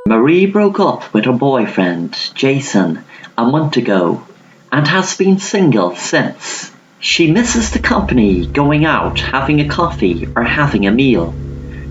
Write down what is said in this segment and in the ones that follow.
Marie broke up with her boyfriend, Jason, a month ago and has been single since. She misses the company, going out, having a coffee, or having a meal.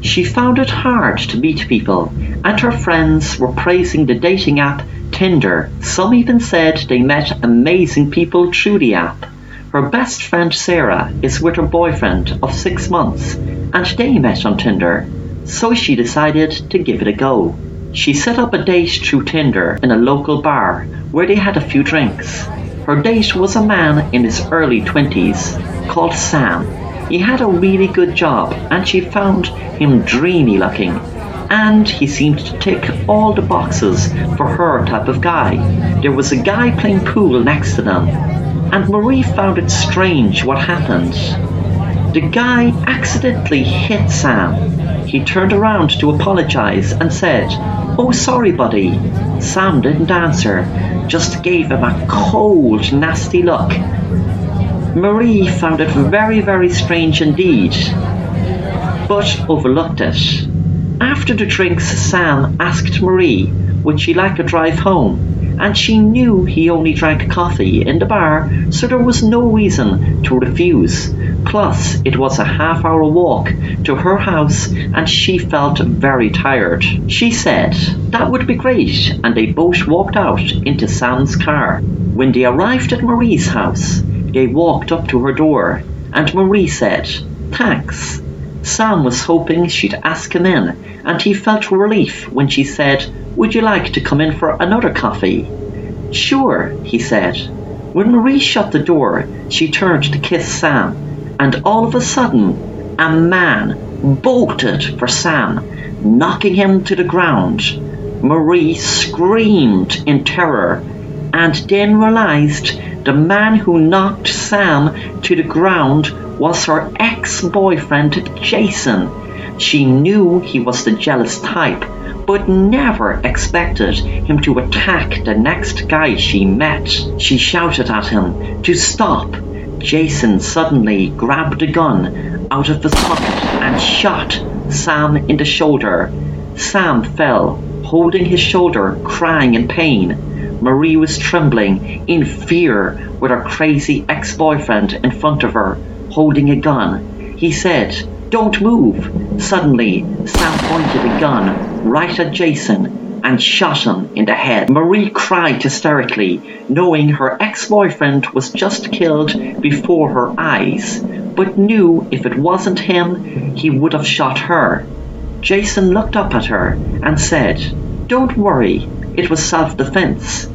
She found it hard to meet people, and her friends were praising the dating app Tinder. Some even said they met amazing people through the app. Her best friend Sarah is with her boyfriend of 6 months, and they met on Tinder, so she decided to give it a go. She set up a date through Tinder in a local bar where they had a few drinks. Her date was a man in his early 20s called Sam. He had a really good job and she found him dreamy looking, and he seemed to tick all the boxes for her type of guy. There was a guy playing pool next to them, and Marie found it strange what happened. The guy accidentally hit Sam. He turned around to apologize and said, "Oh, sorry, buddy." Sam didn't answer, just gave him a cold, nasty look. Marie found it very, very strange indeed, but overlooked it. After the drinks, Sam asked Marie would she like a drive home, and she knew he only drank coffee in the bar, so there was no reason to refuse. Plus, it was a half-hour walk to her house and she felt very tired. She said that would be great, and they both walked out into Sam's car. When they arrived at Marie's house, they walked up to her door, and Marie said, "Thanks." Sam was hoping she'd ask him in, and he felt relief when she said, "Would you like to come in for another coffee?" "Sure," he said. When Marie shut the door, she turned to kiss Sam, and all of a sudden, a man bolted for Sam, knocking him to the ground. Marie screamed in terror, and then realized the man who knocked Sam to the ground was her ex-boyfriend Jason. She knew he was the jealous type, but never expected him to attack the next guy she met. She shouted at him to stop. Jason suddenly grabbed a gun out of his pocket and shot Sam in the shoulder. Sam fell, holding his shoulder, crying in pain. Marie was trembling in fear with her crazy ex-boyfriend in front of her, holding a gun. He said, "Don't move." Suddenly, Sam pointed a gun right at Jason and shot him in the head. Marie cried hysterically, knowing her ex-boyfriend was just killed before her eyes, but knew if it wasn't him, he would have shot her. Jason looked up at her and said, "Don't worry, it was self-defense."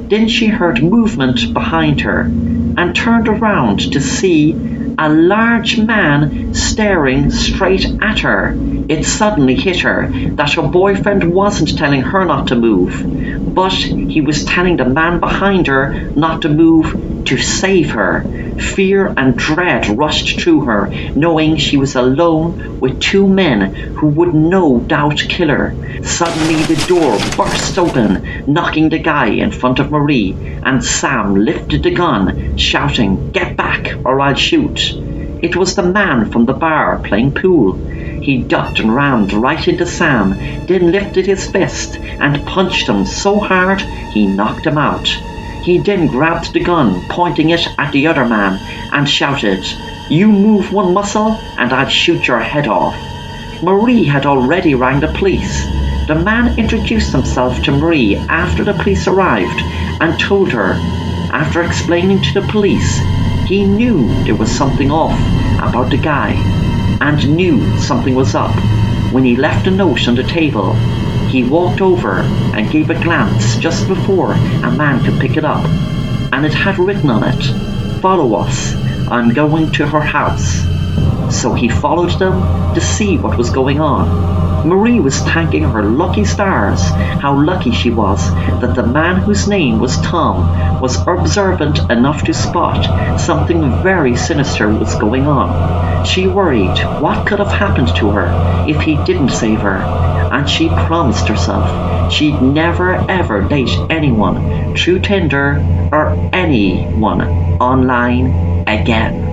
Then she heard movement behind her and turned around to see a large man staring straight at her. It suddenly hit her that her boyfriend wasn't telling her not to move, but he was telling the man behind her not to move to save her. Fear and dread rushed through her, knowing she was alone with two men who would no doubt kill her. Suddenly the door burst open, knocking the guy in front of Marie, and Sam lifted the gun, shouting, "Get back or I'll shoot." It was the man from the bar playing pool. He ducked and rammed right into Sam, then lifted his fist and punched him so hard he knocked him out. He then grabbed the gun, pointing it at the other man, and shouted, "You move one muscle and I'll shoot your head off." Marie had already rang the police. The man introduced himself to Marie after the police arrived and told her, after explaining to the police, he knew there was something off about the guy and knew something was up. When he left a note on the table, he walked over and gave a glance just before a man could pick it up, and it had written on it, "Follow us, I'm going to her house." So he followed them to see what was going on. Marie was thanking her lucky stars, how lucky she was that the man whose name was Tom was observant enough to spot something very sinister was going on. She worried what could have happened to her if he didn't save her, and she promised herself she'd never ever date anyone through Tinder or anyone online again.